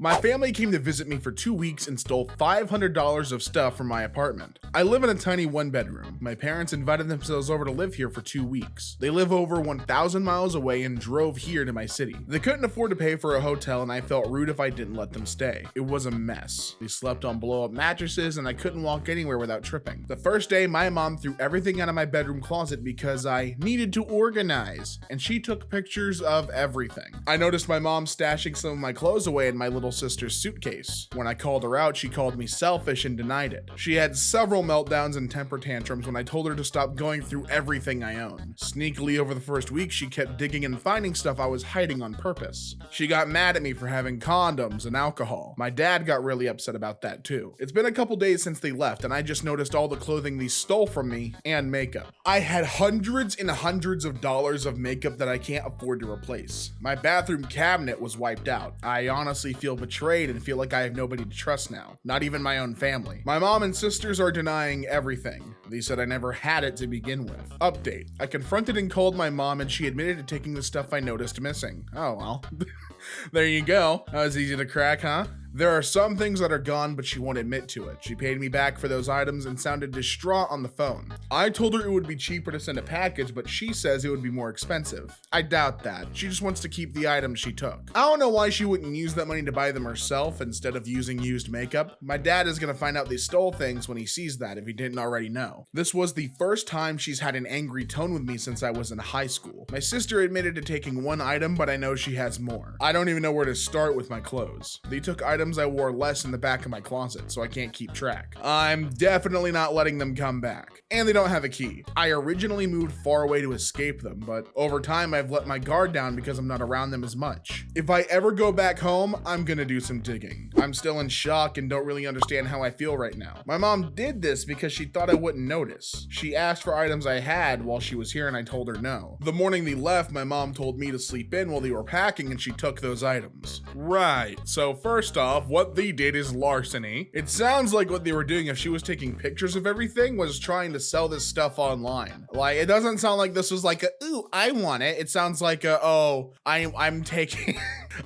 My family came to visit me for 2 weeks and stole $500 of stuff from my apartment. I live in a tiny one-bedroom. My parents invited themselves over to live here for 2 weeks. They live over 1,000 miles away and drove here to my city. They couldn't afford to pay for a hotel and I felt rude if I didn't let them stay. It was a mess. They slept on blow-up mattresses and I couldn't walk anywhere without tripping. The first day, my mom threw everything out of my bedroom closet because I needed to organize, and she took pictures of everything. I noticed my mom stashing some of my clothes away in my little sister's suitcase. When I called her out, she called me selfish and denied it. She had several meltdowns and temper tantrums when I told her to stop going through everything I own. Sneakily, over the first week, she kept digging and finding stuff I was hiding on purpose. She got mad at me for having condoms and alcohol. My dad got really upset about that too. It's been a couple days since they left, and I just noticed all the clothing they stole from me and makeup. I had hundreds and hundreds of dollars of makeup that I can't afford to replace. My bathroom cabinet was wiped out. I honestly feel betrayed and feel like I have nobody to trust now, not even my own family. My mom and sisters are denying everything. They said I never had it to begin with. Update: I confronted and called my mom and she admitted to taking the stuff I noticed missing. Oh well. There you go. That was easy to crack, huh? There are some things that are gone, but she won't admit to it. She paid me back for those items and sounded distraught on the phone. I told her it would be cheaper to send a package, but she says it would be more expensive. I doubt that. She just wants to keep the items she took. I don't know why she wouldn't use that money to buy them herself instead of using used makeup. My dad is gonna find out they stole things when he sees that, if he didn't already know. This was the first time she's had an angry tone with me since I was in high school. My sister admitted to taking one item, but I know she has more. I don't even know where to start with my clothes. They took items I wore less in the back of my closet, so I can't keep track. I'm definitely not letting them come back. And they don't have a key. I originally moved far away to escape them, but over time I've let my guard down because I'm not around them as much. If I ever go back home, I'm gonna do some digging. I'm still in shock and don't really understand how I feel right now. My mom did this because she thought I wouldn't notice. She asked for items I had while she was here and I told her no. The morning they left, my mom told me to sleep in while they were packing and she took those items. Right, so first off, what they did is larceny. It sounds like what they were doing, if she was taking pictures of everything, was trying to sell this stuff online. Like, it doesn't sound like this was like a, ooh, I want it. It sounds like a, oh, I'm taking,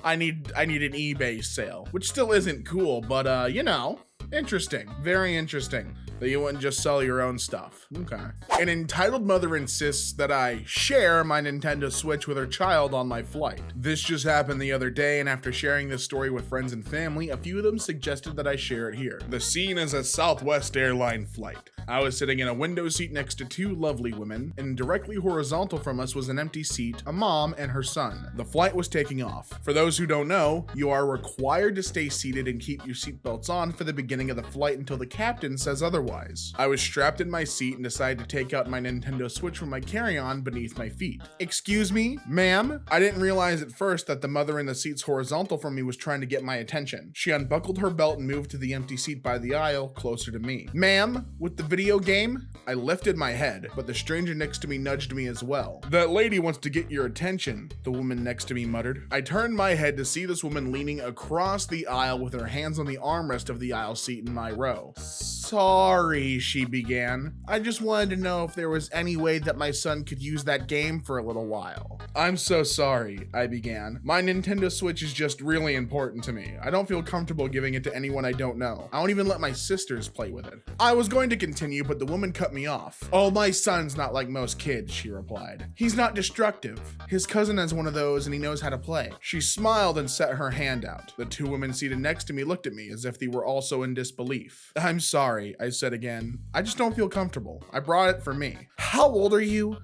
I need an eBay sale, which still isn't cool, but you know, interesting, very interesting. That you wouldn't just sell your own stuff. Okay. An entitled mother insists that I share my Nintendo Switch with her child on my flight. This just happened the other day, and after sharing this story with friends and family, a few of them suggested that I share it here. The scene is a Southwest airline flight. I was sitting in a window seat next to two lovely women, and directly horizontal from us was an empty seat, a mom and her son. The flight was taking off. For those who don't know, you are required to stay seated and keep your seatbelts on for the beginning of the flight until the captain says otherwise. I was strapped in my seat and decided to take out my Nintendo Switch from my carry-on beneath my feet. Excuse me, ma'am? I didn't realize at first that the mother in the seats horizontal from me was trying to get my attention. She unbuckled her belt and moved to the empty seat by the aisle, closer to me. Ma'am, with the video game? I lifted my head, but the stranger next to me nudged me as well. That lady wants to get your attention, the woman next to me muttered. I turned my head to see this woman leaning across the aisle with her hands on the armrest of the aisle seat in my row. Sorry, she began. I just wanted to know if there was any way that my son could use that game for a little while. I'm so sorry, I began. My Nintendo Switch is just really important to me. I don't feel comfortable giving it to anyone I don't know. I don't even let my sisters play with it. I was going to continue, but the woman cut me off. Oh, my son's not like most kids, she replied. He's not destructive. His cousin has one of those and he knows how to play. She smiled and set her hand out. The two women seated next to me looked at me as if they were also in disbelief. I'm sorry, I said again. I just don't feel comfortable. I brought it for me. How old are you?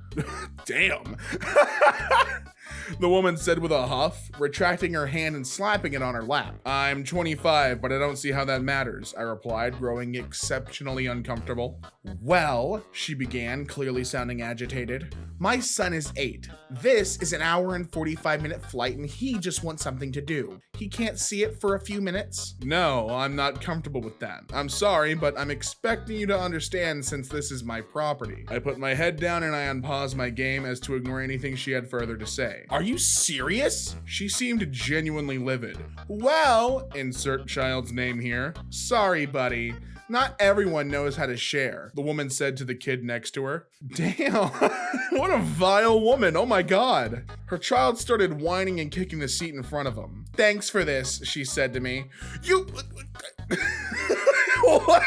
Damn. The woman said with a huff, retracting her hand and slapping it on her lap. I'm 25, but I don't see how that matters, I replied, growing exceptionally uncomfortable. Well, she began, clearly sounding agitated. My son is 8. This is an hour and 45-minute flight and he just wants something to do. He can't see it for a few minutes? No, I'm not comfortable with that. I'm sorry, but I'm expecting you to understand since this is my property. I put my head down and I unpaused my game as to ignore anything she had further to say. Are you serious? She seemed genuinely livid. Well, insert child's name here. Sorry, buddy. Not everyone knows how to share, the woman said to the kid next to her. Damn, what a vile woman, oh my God. Her child started whining and kicking the seat in front of him. Thanks for this, she said to me. You, what?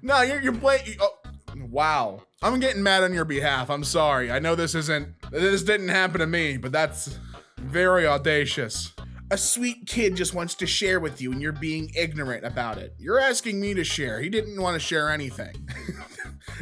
No, you're playing, oh, wow. I'm getting mad on your behalf, I'm sorry. I know this didn't happen to me, but that's very audacious. A sweet kid just wants to share with you and you're being ignorant about it. You're asking me to share. He didn't want to share anything.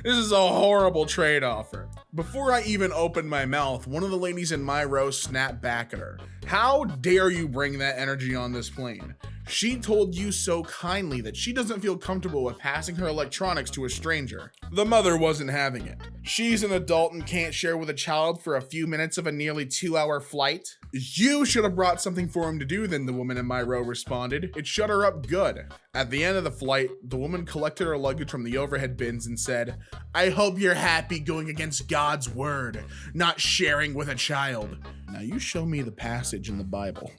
This is a horrible trade offer. Before I even opened my mouth, one of the ladies in my row snapped back at her. How dare you bring that energy on this plane? She told you so kindly that she doesn't feel comfortable with passing her electronics to a stranger. The mother wasn't having it. She's an adult and can't share with a child for a few minutes of a nearly 2-hour flight. You should have brought something for him to do then, the woman in my row responded. It shut her up good. At the end of the flight, the woman collected her luggage from the overhead bins and said, I hope you're happy going against God's word, not sharing with a child. Now you show me the passage in the Bible.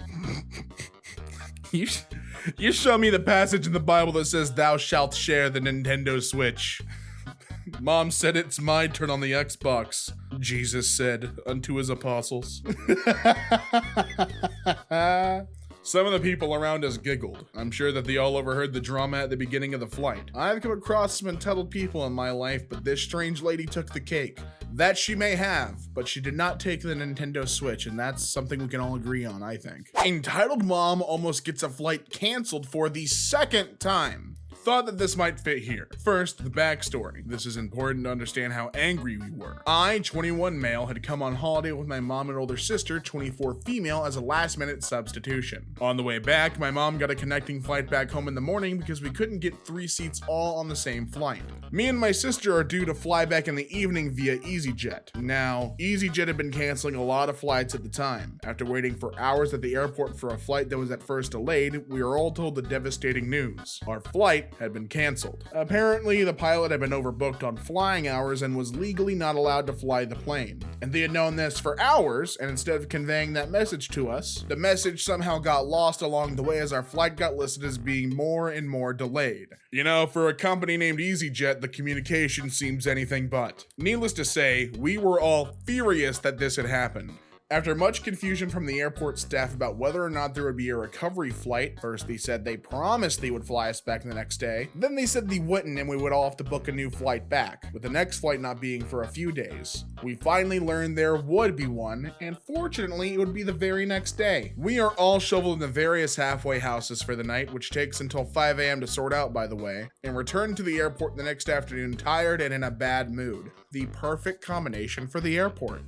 You show me the passage in the Bible that says thou shalt share the Nintendo Switch. Mom said it's my turn on the Xbox, Jesus said unto his apostles. Some of the people around us giggled. I'm sure that they all overheard the drama at the beginning of the flight. I've come across some entitled people in my life, but this strange lady took the cake. That she may have, but she did not take the Nintendo Switch, and that's something we can all agree on, I think. Entitled mom almost gets a flight canceled for the second time. Thought that this might fit here. First, the backstory. This is important to understand how angry we were. I, 21 male, had come on holiday with my mom and older sister, 24 female, as a last-minute substitution. On the way back, my mom got a connecting flight back home in the morning because we couldn't get 3 seats all on the same flight. Me and my sister are due to fly back in the evening via EasyJet. Now, EasyJet had been canceling a lot of flights at the time. After waiting for hours at the airport for a flight that was at first delayed, we were all told the devastating news. Our flight had been canceled. Apparently, the pilot had been overbooked on flying hours and was legally not allowed to fly the plane. And they had known this for hours, and instead of conveying that message to us, the message somehow got lost along the way as our flight got listed as being more and more delayed. You know, for a company named EasyJet, the communication seems anything but. Needless to say, we were all furious that this had happened. After much confusion from the airport staff about whether or not there would be a recovery flight, first they said they promised they would fly us back the next day, then they said they wouldn't and we would all have to book a new flight back, with the next flight not being for a few days. We finally learned there would be one, and fortunately it would be the very next day. We are all shoveled into various halfway houses for the night, which takes until 5 a.m. to sort out, by the way, and returned to the airport the next afternoon tired and in a bad mood. The perfect combination for the airport.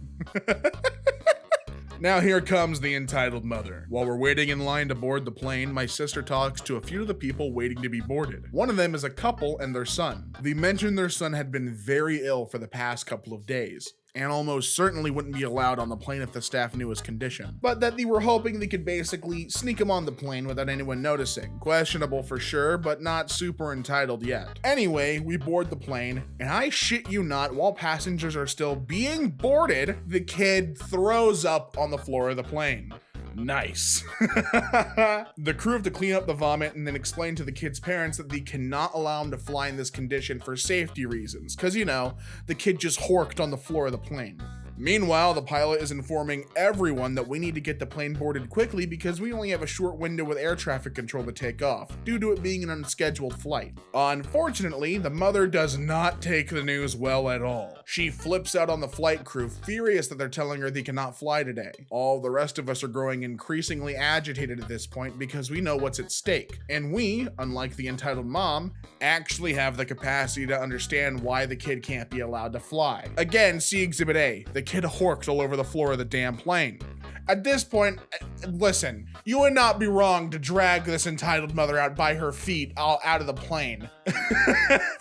Now here comes the entitled mother. While we're waiting in line to board the plane, my sister talks to a few of the people waiting to be boarded. One of them is a couple and their son. They mentioned their son had been very ill for the past couple of days, and almost certainly wouldn't be allowed on the plane if the staff knew his condition, but that they were hoping they could basically sneak him on the plane without anyone noticing. Questionable for sure, but not super entitled yet. Anyway, we board the plane, and I shit you not, while passengers are still being boarded, the kid throws up on the floor of the plane. Nice. The crew have to clean up the vomit and then explain to the kid's parents that they cannot allow him to fly in this condition for safety reasons, because, you know, the kid just horked on the floor of the plane. Meanwhile, the pilot is informing everyone that we need to get the plane boarded quickly because we only have a short window with air traffic control to take off, due to it being an unscheduled flight. Unfortunately, the mother does not take the news well at all. She flips out on the flight crew, furious that they're telling her they cannot fly today. All the rest of us are growing increasingly agitated at this point because we know what's at stake. And we, unlike the entitled mom, actually have the capacity to understand why the kid can't be allowed to fly. Again, see Exhibit A. The kid horked all over the floor of the damn plane. At this point, listen, you would not be wrong to drag this entitled mother out by her feet out of the plane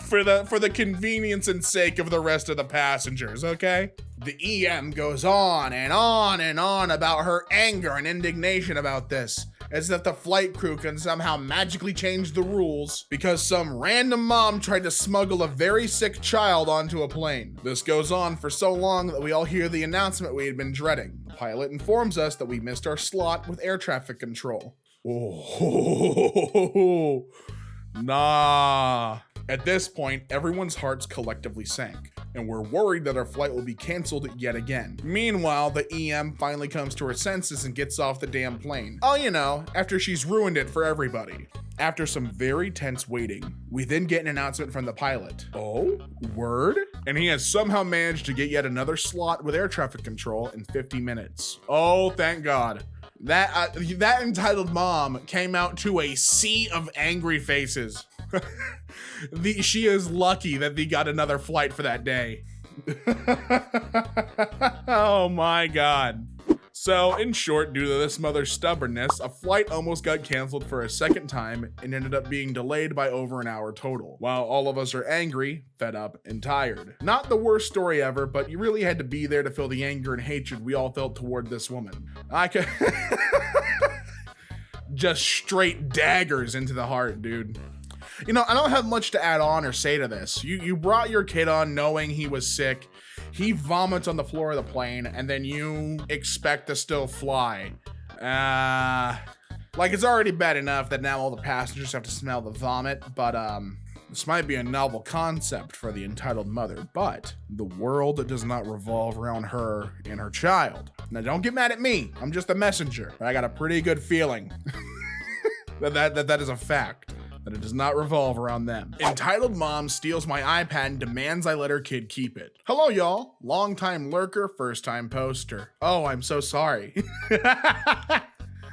for the convenience and sake of the rest of the passengers, okay? The EM goes on and on and on about her anger and indignation about this, as if the flight crew can somehow magically change the rules because some random mom tried to smuggle a very sick child onto a plane. This goes on for so long that we all hear the announcement we had been dreading. The pilot informs us that we missed our slot with air traffic control. Oh, nah. At this point, everyone's hearts collectively sank, and we're worried that our flight will be canceled yet again. Meanwhile, the EM finally comes to her senses and gets off the damn plane. Oh, you know, after she's ruined it for everybody. After some very tense waiting, we then get an announcement from the pilot. Oh, word? And he has somehow managed to get yet another slot with air traffic control in 50 minutes. Oh, thank God. That entitled mom came out to a sea of angry faces. She is lucky that they got another flight for that day. Oh my God. So, in short, due to this mother's stubbornness, a flight almost got canceled for a second time and ended up being delayed by over an hour total, while all of us are angry, fed up, and tired. Not the worst story ever, but you really had to be there to feel the anger and hatred we all felt toward this woman. I could... Just straight daggers into the heart, dude. You know, I don't have much to add on or say to this. You brought your kid on knowing he was sick. He vomits on the floor of the plane, and then you expect to still fly. Like, it's already bad enough that now all the passengers have to smell the vomit, but this might be a novel concept for the entitled mother, but the world does not revolve around her and her child. Now, don't get mad at me. I'm just a messenger, but I got a pretty good feeling that is a fact. That it does not revolve around them. Entitled mom steals my iPad and demands I let her kid keep it. Hello, y'all. Long time lurker, first time poster. Oh, I'm so sorry.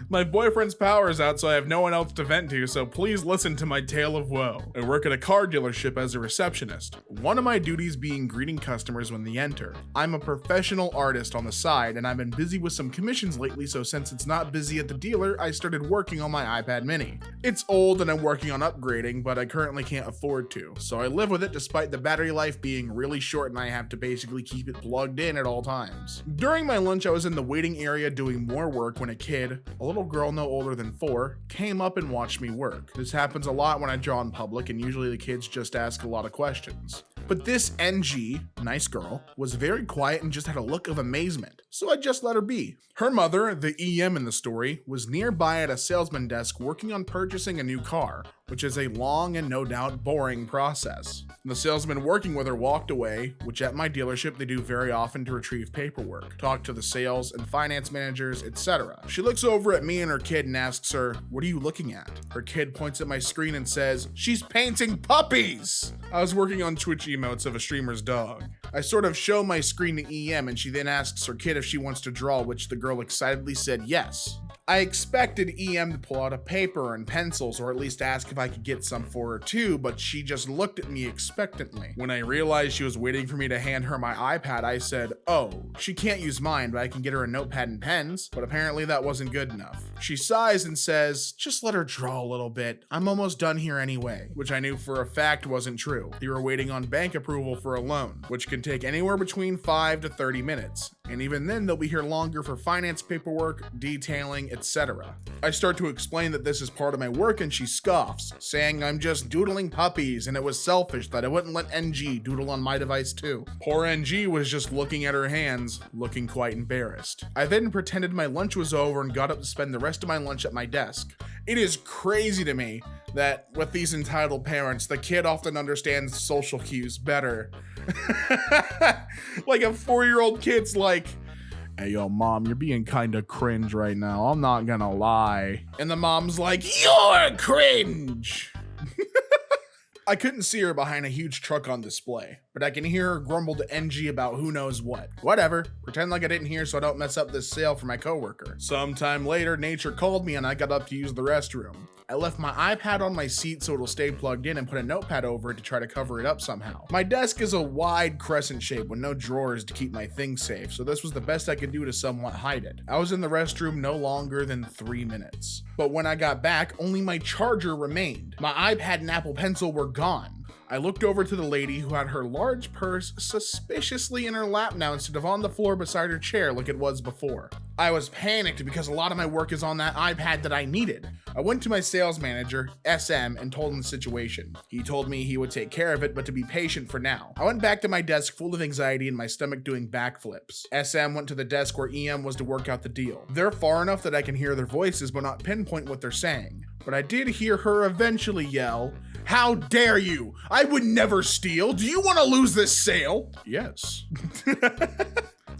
My boyfriend's power is out, so I have no one else to vent to, so please listen to my tale of woe. I work at a car dealership as a receptionist. One of my duties being greeting customers when they enter. I'm a professional artist on the side, and I've been busy with some commissions lately, so since it's not busy at the dealer, I started working on my iPad mini. It's old and I'm working on upgrading, but I currently can't afford to, so I live with it despite the battery life being really short and I have to basically keep it plugged in at all times. During my lunch, I was in the waiting area doing more work when a kid, a little girl no older than 4, came up and watched me work. This happens a lot when I draw in public, and usually the kids just ask a lot of questions. But this NG, nice girl, was very quiet and just had a look of amazement, so I just let her be. Her mother, the EM in the story, was nearby at a salesman desk working on purchasing a new car, which is a long and no doubt boring process. The salesman working with her walked away, which at my dealership they do very often to retrieve paperwork, talk to the sales and finance managers, etc. She looks over at me and her kid and asks her, "What are you looking at?" Her kid points at my screen and says, "She's painting puppies!" I was working on Twitch emotes of a streamer's dog. I sort of show my screen to EM and she then asks her kid if she wants to draw, which the girl excitedly said yes. I expected EM to pull out a paper and pencils, or at least ask if I could get some for her too, but she just looked at me expectantly. When I realized she was waiting for me to hand her my iPad, I said, "Oh, she can't use mine, but I can get her a notepad and pens," but apparently that wasn't good enough. She sighs and says, "Just let her draw a little bit. I'm almost done here anyway," which I knew for a fact wasn't true. They were waiting on bank approval for a loan, which can take anywhere between 5 to 30 minutes. And even then, they'll be here longer for finance paperwork, detailing, etc. I start to explain that this is part of my work and she scoffs, saying I'm just doodling puppies and it was selfish that I wouldn't let NG doodle on my device too. Poor NG was just looking at her hands, looking quite embarrassed. I then pretended my lunch was over and got up to spend the rest of my lunch at my desk. It is crazy to me that with these entitled parents, the kid often understands social cues better. Like a 4-year-old kid's like, "Hey, yo, mom, you're being kinda cringe right now. I'm not gonna lie." And the mom's like, "You're cringe." I couldn't see her behind a huge truck on display, but I can hear her grumble to NG about who knows what. Whatever, pretend like I didn't hear so I don't mess up this sale for my coworker. Sometime later, nature called me and I got up to use the restroom. I left my iPad on my seat so it'll stay plugged in and put a notepad over it to try to cover it up somehow. My desk is a wide crescent shape with no drawers to keep my things safe, so this was the best I could do to somewhat hide it. I was in the restroom no longer than 3 minutes. But when I got back, only my charger remained. My iPad and Apple Pencil were gone. I looked over to the lady who had her large purse suspiciously in her lap now instead of on the floor beside her chair like it was before. I was panicked because a lot of my work is on that iPad that I needed. I went to my sales manager, SM, and told him the situation. He told me he would take care of it, but to be patient for now. I went back to my desk full of anxiety and my stomach doing backflips. SM went to the desk where EM was to work out the deal. They're far enough that I can hear their voices but not pinpoint what they're saying. But I did hear her eventually yell, "How dare you? I would never steal. Do you want to lose this sale?" Yes.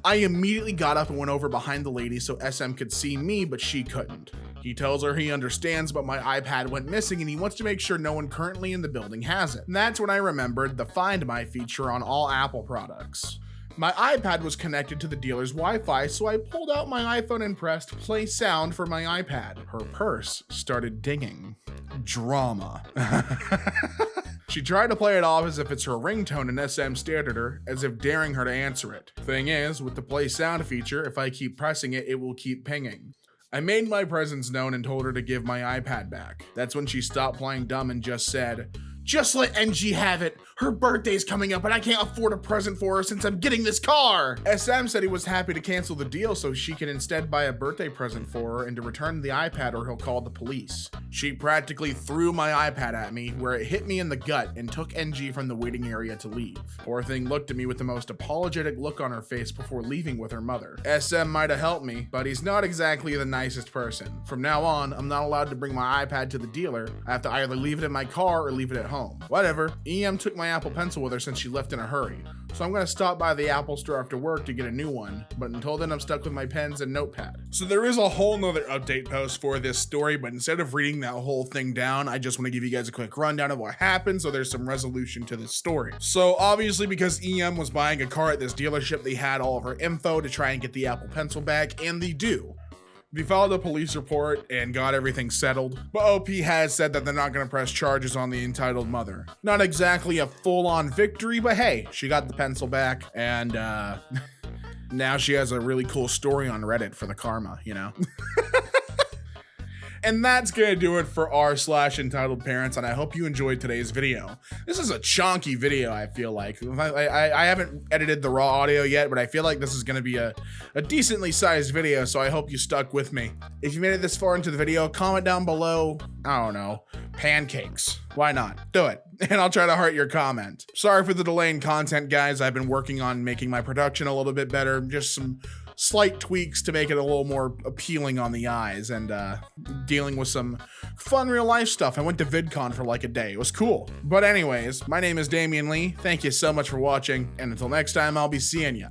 I immediately got up and went over behind the lady so SM could see me, but she couldn't. He tells her he understands, but my iPad went missing and he wants to make sure no one currently in the building has it. And that's when I remembered the Find My feature on all Apple products. My iPad was connected to the dealer's Wi-Fi, so I pulled out my iPhone and pressed play sound for my iPad. Her purse started dinging. Drama. She tried to play it off as if it's her ringtone and SM stared at her, as if daring her to answer it. Thing is, with the play sound feature, if I keep pressing it, it will keep pinging. I made my presence known and told her to give my iPad back. That's when she stopped playing dumb and just said, "Just let NG have it. Her birthday's coming up and I can't afford a present for her since I'm getting this car." SM said he was happy to cancel the deal so she can instead buy a birthday present for her and to return the iPad or he'll call the police. She practically threw my iPad at me where it hit me in the gut and took NG from the waiting area to leave. Poor thing looked at me with the most apologetic look on her face before leaving with her mother. SM might have helped me, but he's not exactly the nicest person. From now on, I'm not allowed to bring my iPad to the dealer. I have to either leave it in my car or leave it at home. Whatever, EM took my Apple Pencil with her since she left in a hurry, so I'm gonna stop by the Apple store after work to get a new one, but until then I'm stuck with my pens and notepad. So there is a whole nother update post for this story, but instead of reading that whole thing down, I just want to give you guys a quick rundown of what happened so there's some resolution to this story. So obviously because EM was buying a car at this dealership, they had all of her info to try and get the Apple Pencil back, and they do. We filed a police report and got everything settled, but OP has said that they're not going to press charges on the entitled mother. Not exactly a full-on victory, but hey, she got the pencil back, and now she has a really cool story on Reddit for the karma, you know? And that's gonna do it for r/EntitledParents, and I hope you enjoyed today's video. This is a chunky video, I feel like. I haven't edited the raw audio yet, but I feel like this is gonna be a decently sized video, so I hope you stuck with me. If you made it this far into the video, comment down below, I don't know, pancakes. Why not? Do it, and I'll try to heart your comment. Sorry for the delay in content, guys. I've been working on making my production a little bit better, just some slight tweaks to make it a little more appealing on the eyes, and dealing with some fun real life stuff. I went to VidCon for like a day. It was cool. But anyways, my name is Damien Lee. Thank you so much for watching, and until next time, I'll be seeing ya.